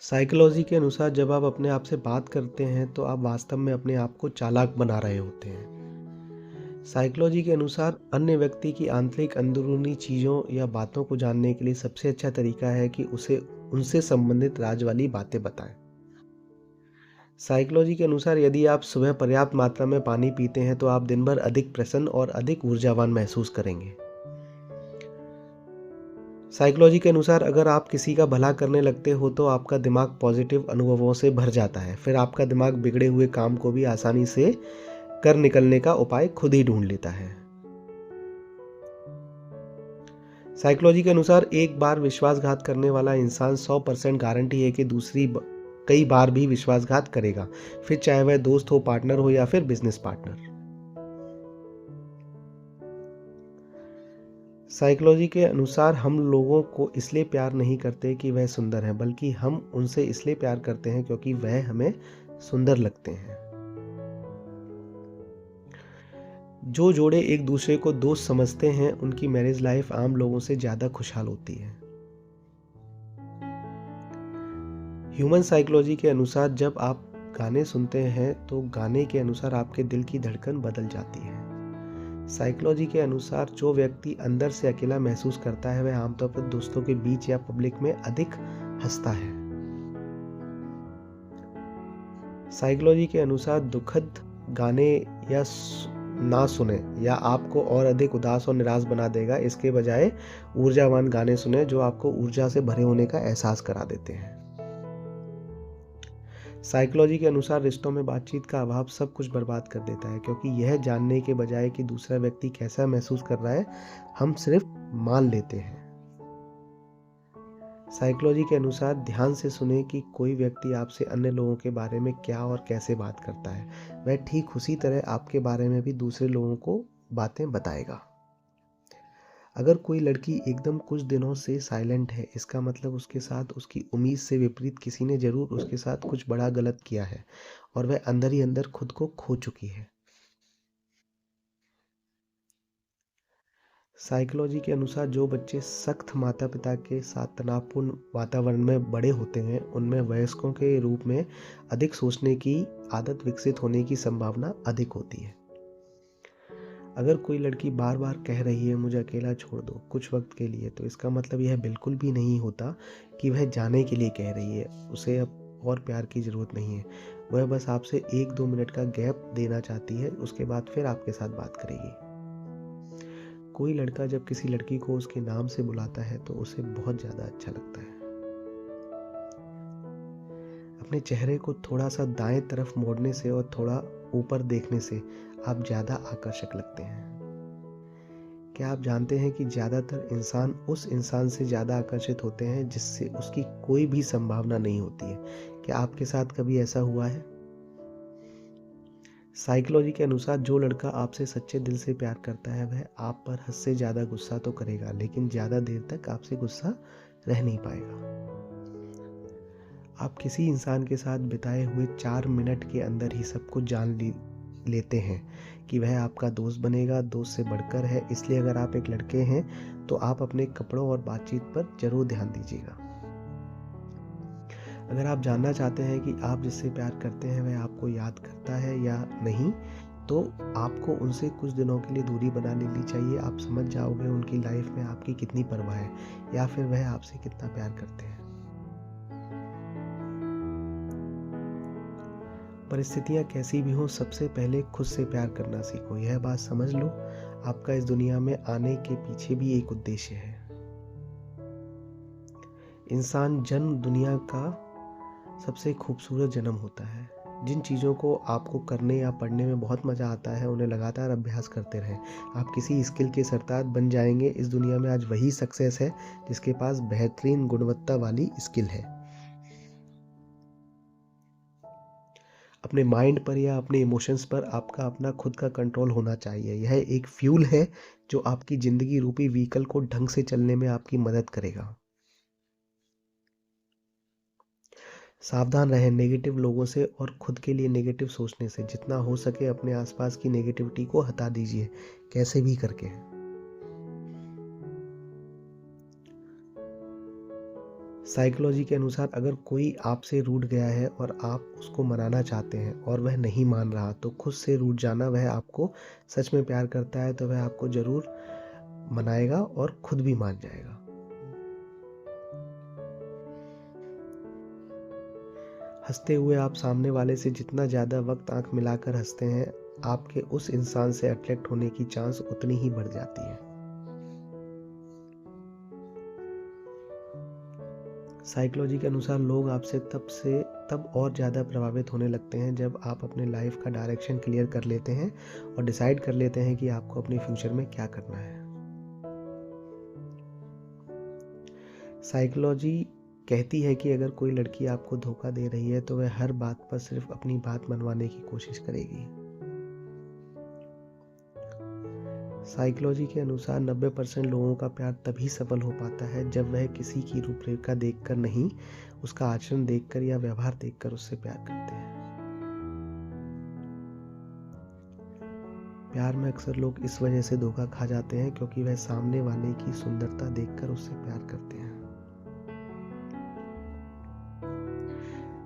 Psychology के अनुसार जब आप अपने आप से बात करते हैं तो आप वास्तव में अपने आप को चालाक बना रहे होते हैं। साइकोलॉजी के अनुसार अन्य व्यक्ति की आंतरिक अंदरूनी चीज़ों या बातों को जानने के लिए सबसे अच्छा तरीका है कि उसे उनसे संबंधित राज वाली बातें बताएं। साइकोलॉजी के अनुसार यदि आप सुबह पर्याप्त मात्रा में पानी पीते हैं तो आप दिन भर अधिक प्रसन्न और अधिक ऊर्जावान महसूस करेंगे। साइकोलॉजी के अनुसार अगर आप किसी का भला करने लगते हो तो आपका दिमाग पॉजिटिव अनुभवों से भर जाता है। फिर आपका दिमाग बिगड़े हुए काम को भी आसानी से कर निकलने का उपाय खुद ही ढूंढ लेता है। साइकोलॉजी के अनुसार एक बार विश्वासघात करने वाला इंसान 100% गारंटी है कि कई बार भी विश्वासघात करेगा, फिर चाहे वह दोस्त हो, पार्टनर हो या फिर बिजनेस पार्टनर। साइकोलॉजी के अनुसार हम लोगों को इसलिए प्यार नहीं करते कि वह सुंदर हैं, बल्कि हम उनसे इसलिए प्यार करते हैं क्योंकि वह हमें सुंदर लगते हैं। जो जोड़े एक दूसरे को दोस्त समझते हैं उनकी मैरिज लाइफ आम लोगों से ज़्यादा खुशहाल होती है। ह्यूमन साइकोलॉजी के अनुसार जब आप गाने सुनते हैं तो गाने के अनुसार आपके दिल की धड़कन बदल जाती है। साइकोलॉजी के अनुसार जो व्यक्ति अंदर से अकेला महसूस करता है वह आमतौर पर दोस्तों के बीच या पब्लिक में अधिक हंसता है। साइकोलॉजी के अनुसार दुखद गाने या ना सुने या आपको और अधिक उदास और निराश बना देगा। इसके बजाय ऊर्जावान गाने सुने जो आपको ऊर्जा से भरे होने का एहसास करा देते हैं। साइकोलॉजी के अनुसार रिश्तों में बातचीत का अभाव सब कुछ बर्बाद कर देता है, क्योंकि यह जानने के बजाय कि दूसरा व्यक्ति कैसा महसूस कर रहा है, हम सिर्फ मान लेते हैं। साइकोलॉजी के अनुसार ध्यान से सुने कि कोई व्यक्ति आपसे अन्य लोगों के बारे में क्या और कैसे बात करता है। वह ठीक उसी तरह आपके बारे में भी दूसरे लोगों को बातें बताएगा। अगर कोई लड़की एकदम कुछ दिनों से साइलेंट है, इसका मतलब उसके साथ उसकी उम्मीद से विपरीत किसी ने ज़रूर उसके साथ कुछ बड़ा गलत किया है और वह अंदर ही अंदर खुद को खो चुकी है। साइकोलॉजी के अनुसार जो बच्चे सख्त माता-पिता के साथ तनावपूर्ण वातावरण में बड़े होते हैं, उनमें वयस्कों के रूप में अधिक सोचने की आदत विकसित होने की संभावना अधिक होती है। अगर कोई लड़की बार-बार कह रही है मुझे अकेला छोड़ दो कुछ वक्त के लिए, तो इसका मतलब यह बिल्कुल भी नहीं होता कि वह जाने के लिए कह रही है। उसे अब और प्यार की ज़रूरत नहीं है। वह बस आपसे 1-2 मिनट का गैप देना चाहती है, उसके बाद फिर आपके साथ बात करेगी। कोई लड़का जब किसी लड़की को उसके नाम से बुलाता है तो उसे बहुत ज़्यादा अच्छा लगता है। अपने चेहरे को थोड़ा सा दाएं तरफ मोड़ने से और थोड़ा ऊपर देखने से आप ज़्यादा आकर्षक लगते हैं। क्या आप जानते हैं कि ज़्यादातर इंसान उस इंसान से ज़्यादा आकर्षित होते हैं जिससे उसकी कोई भी संभावना नहीं होती है? क्या आपके साथ कभी ऐसा हुआ है? साइकोलॉजी के अनुसार जो लड़का आपसे सच्चे दिल से प्यार करता है वह आप पर हद से ज़्यादा गुस्सा तो करेगा, लेकिन ज़्यादा देर तक आपसे गुस्सा रह नहीं पाएगा। आप किसी इंसान के साथ बिताए हुए 4 मिनट के अंदर ही सब कुछ लेते हैं कि वह आपका दोस्त बनेगा, दोस्त से बढ़कर है। इसलिए अगर आप एक लड़के हैं तो आप अपने कपड़ों और बातचीत पर ज़रूर ध्यान दीजिएगा। अगर आप जानना चाहते हैं कि आप जिससे प्यार करते हैं वह आपको याद करता है या नहीं, तो आपको उनसे कुछ दिनों के लिए दूरी बना लेनी चाहिए। आप समझ जाओगे उनकी लाइफ में आपकी कितनी परवाह है या फिर वह आपसे कितना प्यार करते हैं। परिस्थितियाँ कैसी भी हों, सबसे पहले खुद से प्यार करना सीखो। यह बात समझ लो, आपका इस दुनिया में आने के पीछे भी एक उद्देश्य है। इंसान जन्म दुनिया का सबसे खूबसूरत जन्म होता है। जिन चीज़ों को आपको करने या पढ़ने में बहुत मज़ा आता है, उन्हें लगातार अभ्यास करते रहें। आप किसी स्किल के सरताज बन जाएंगे। इस दुनिया में आज वही सक्सेस है जिसके पास बेहतरीन गुणवत्ता वाली स्किल है। अपने माइंड पर या अपने इमोशंस पर आपका अपना खुद का कंट्रोल होना चाहिए। यह एक फ्यूल है जो आपकी ज़िंदगी रूपी व्हीकल को ढंग से चलने में आपकी मदद करेगा। सावधान रहें नेगेटिव लोगों से और खुद के लिए नेगेटिव सोचने से। जितना हो सके अपने आसपास की नेगेटिविटी को हटा दीजिए, कैसे भी करके। साइकोलॉजी के अनुसार अगर कोई आपसे रूठ गया है और आप उसको मनाना चाहते हैं और वह नहीं मान रहा, तो खुद से रूठ जाना। वह आपको सच में प्यार करता है तो वह आपको ज़रूर मनाएगा और खुद भी मान जाएगा। हँसते हुए आप सामने वाले से जितना ज़्यादा वक्त आँख मिलाकर हँसते हैं, आपके उस इंसान से अट्रैक्ट होने की चांस उतनी ही बढ़ जाती है। साइकोलॉजी के अनुसार लोग आपसे तब और ज़्यादा प्रभावित होने लगते हैं जब आप अपने लाइफ का डायरेक्शन क्लियर कर लेते हैं और डिसाइड कर लेते हैं कि आपको अपने फ्यूचर में क्या करना है। साइकोलॉजी कहती है कि अगर कोई लड़की आपको धोखा दे रही है तो वह हर बात पर सिर्फ अपनी बात मनवाने की कोशिश करेगी। साइकोलॉजी के अनुसार 90% लोगों का प्यार तभी सफल हो पाता है जब वह किसी की रूपरेखा देखकर नहीं, उसका आचरण देखकर या व्यवहार देखकर उससे प्यार करते हैं। प्यार में अक्सर लोग इस वजह से धोखा खा जाते हैं क्योंकि वह सामने वाले की सुंदरता देखकर उससे प्यार करते हैं।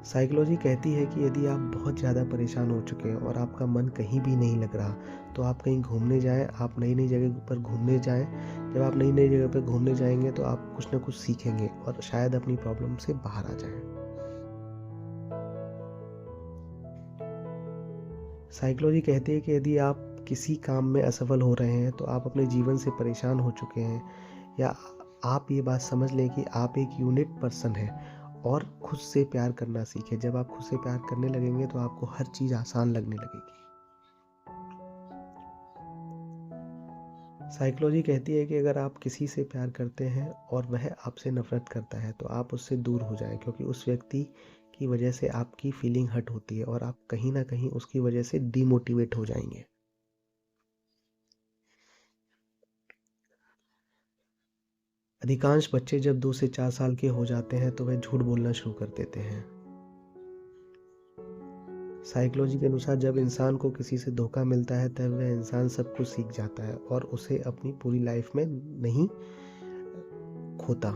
साइकोलॉजी कहती है कि यदि आप बहुत ज़्यादा परेशान हो चुके हैं और आपका मन कहीं भी नहीं लग रहा, तो आप कहीं घूमने जाएं, आप नई नई जगह पर घूमने जाएं। जब आप नई नई जगह पर घूमने जाएंगे तो आप कुछ ना कुछ सीखेंगे और शायद अपनी प्रॉब्लम से बाहर आ जाएं। साइकोलॉजी कहती है कि यदि आप किसी काम में असफल हो रहे हैं तो आप अपने जीवन से परेशान हो चुके हैं, या आप ये बात समझ लें कि आप एक यूनिक पर्सन हैं और खुद से प्यार करना सीखें। जब आप खुद से प्यार करने लगेंगे तो आपको हर चीज़ आसान लगने लगेगी। साइकोलॉजी कहती है कि अगर आप किसी से प्यार करते हैं और वह आपसे नफरत करता है तो आप उससे दूर हो जाएं, क्योंकि उस व्यक्ति की वजह से आपकी फीलिंग हर्ट होती है और आप कहीं ना कहीं उसकी वजह से डीमोटिवेट हो जाएंगे। अधिकांश बच्चे जब 2 से 4 साल के हो जाते हैं तो वह झूठ बोलना शुरू कर देते हैं। साइकोलॉजी के अनुसार जब इंसान को किसी से धोखा मिलता है तब वह इंसान सब कुछ सीख जाता है और उसे अपनी पूरी लाइफ में नहीं खोता।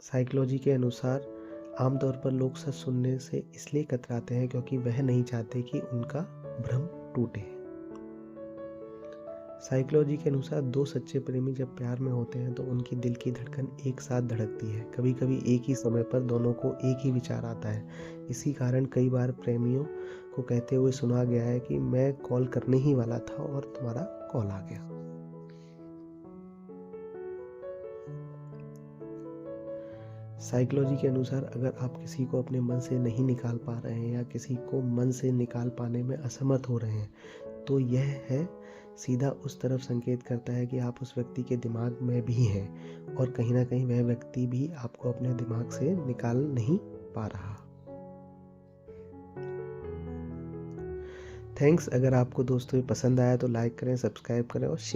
साइकोलॉजी के अनुसार आमतौर पर लोग सच सुनने से इसलिए कतराते हैं क्योंकि वह नहीं चाहते कि उनका भ्रम टूटे। साइकोलॉजी के अनुसार दो सच्चे प्रेमी जब प्यार में होते हैं तो उनकी दिल की धड़कन एक साथ धड़कती है। कभी कभी एक ही समय पर दोनों को एक ही विचार आता है। इसी कारण कई बार प्रेमियों को कहते हुए सुना गया है कि मैं कॉल करने ही वाला था और तुम्हारा कॉल आ गया। साइकोलॉजी के अनुसार अगर आप किसी को अपने मन से नहीं निकाल पा रहे हैं या किसी को मन से निकाल पाने में असमर्थ हो रहे हैं, तो यह है सीधा उस तरफ संकेत करता है कि आप उस व्यक्ति के दिमाग में भी हैं और कहीं ना कहीं वह व्यक्ति भी आपको अपने दिमाग से निकाल नहीं पा रहा। थैंक्स। अगर आपको दोस्तों ये पसंद आया तो लाइक करें, सब्सक्राइब करें और शेयर